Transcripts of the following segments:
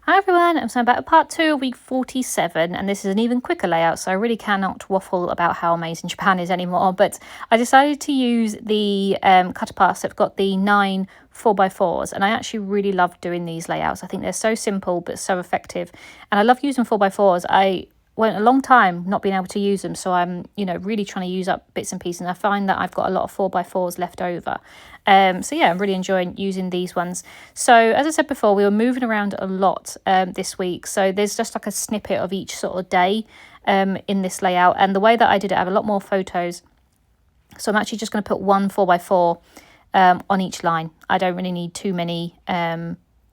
Hi everyone, so I'm back at part 2 of week 47, and this is an even quicker layout, so I really cannot waffle about how amazing Japan is anymore, but I decided to use the cutter paths that have got the 9 4x4s, and I actually really love doing these layouts. I think they're so simple but so effective, and I love using 4x4s. I went a long time not being able to use them, so I'm really trying to use up bits and pieces, and I find that I've got a lot of 4x4s left over. So yeah, I'm really enjoying using these ones. So as I said before, we were moving around a lot this week, so there's just like a snippet of each sort of day in this layout, and the way that I did it, I have a lot more photos, so I'm actually just going to put one 4x4 on each line. I don't really need too many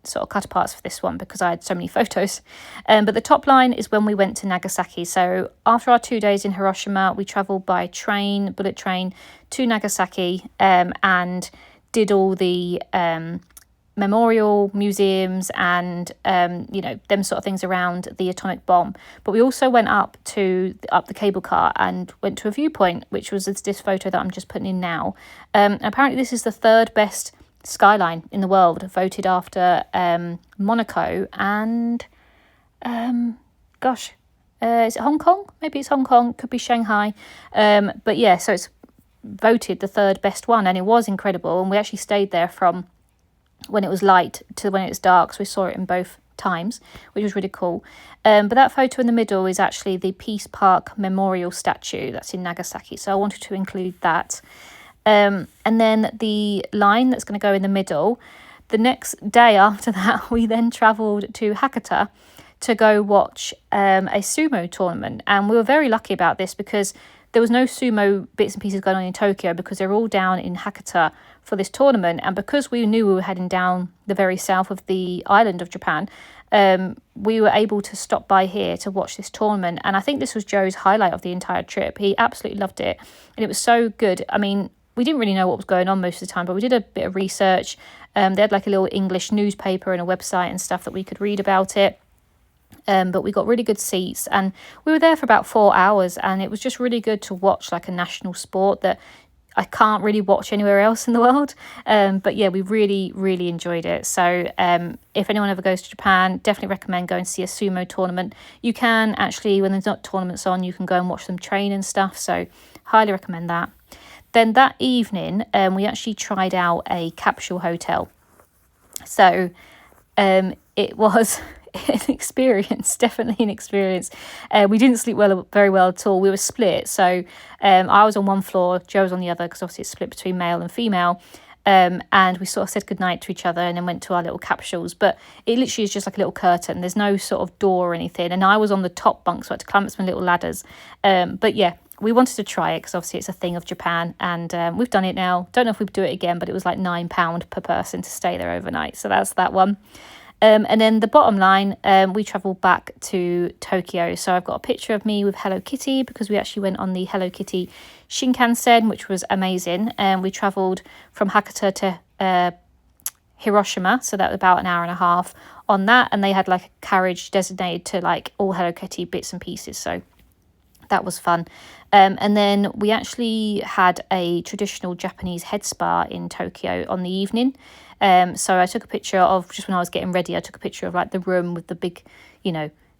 sort of cutter parts for this one because I had so many photos. But the top line is when we went to Nagasaki. So after our 2 days in Hiroshima, we travelled by train, bullet train, to Nagasaki and did all the memorial museums and them sort of things around the atomic bomb. But we also went up the cable car and went to a viewpoint, which was this photo that I'm just putting in now. Apparently this is the third best skyline in the world, voted after Monaco and is it Hong Kong? Maybe it's Hong Kong, could be Shanghai, but yeah, so it's voted the third best one, and it was incredible. And we actually stayed there from when it was light to when it was dark, so we saw it in both times, which was really cool. But that photo in the middle is actually the Peace Park Memorial statue that's in Nagasaki, so I wanted to include that. And then the line that's going to go in the middle, the next day after that, we then travelled to Hakata to go watch a sumo tournament. And we were very lucky about this because there was no sumo bits and pieces going on in Tokyo because they're all down in Hakata for this tournament. And because we knew we were heading down the very south of the island of Japan, we were able to stop by here to watch this tournament. And I think this was Joe's highlight of the entire trip. He absolutely loved it. And it was so good. I mean, we didn't really know what was going on most of the time, but we did a bit of research. They had like a little English newspaper and a website and stuff that we could read about it. But we got really good seats, and we were there for about 4 hours, and it was just really good to watch like a national sport that I can't really watch anywhere else in the world. But yeah, we really, really enjoyed it. So if anyone ever goes to Japan, definitely recommend going to see a sumo tournament. You can actually, when there's not tournaments on, you can go and watch them train and stuff. So highly recommend that. Then that evening, we actually tried out a capsule hotel. So it was an experience, definitely an experience. We didn't sleep very well at all. We were split. So I was on one floor, Joe was on the other, because obviously it's split between male and female. And we sort of said goodnight to each other and then went to our little capsules. But it literally is just like a little curtain. There's no sort of door or anything. And I was on the top bunk, so I had to climb up some little ladders. But yeah, we wanted to try it because obviously it's a thing of Japan, and we've done it now. Don't know if we'd do it again, but it was like £9 per person to stay there overnight. So that's that one. And then the bottom line, we travelled back to Tokyo. So I've got a picture of me with Hello Kitty because we actually went on the Hello Kitty Shinkansen, which was amazing. And we travelled from Hakata to Hiroshima, so that was about an hour and a half on that. And they had like a carriage designated to like all Hello Kitty bits and pieces. So that was fun. And then we actually had a traditional Japanese head spa in Tokyo on the evening. So I took a picture of, just when I was getting ready, I took a picture of like the room with the big,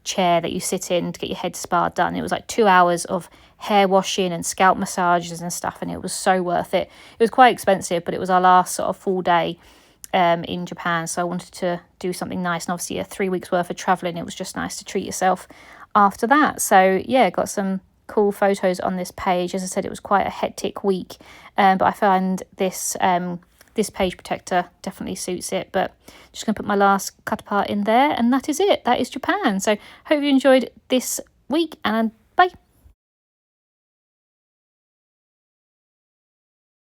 chair that you sit in to get your head spa done. It was like 2 hours of hair washing and scalp massages and stuff, and it was so worth it. It was quite expensive, but it was our last sort of full day in Japan, so I wanted to do something nice. And obviously 3 weeks worth of travelling, it was just nice to treat yourself after that. So yeah, got some cool photos on this page. As I said, it was quite a hectic week, but I found this page protector definitely suits it. But just going to put my last cut part in there, and that is it. That is Japan. So hope you enjoyed this week, and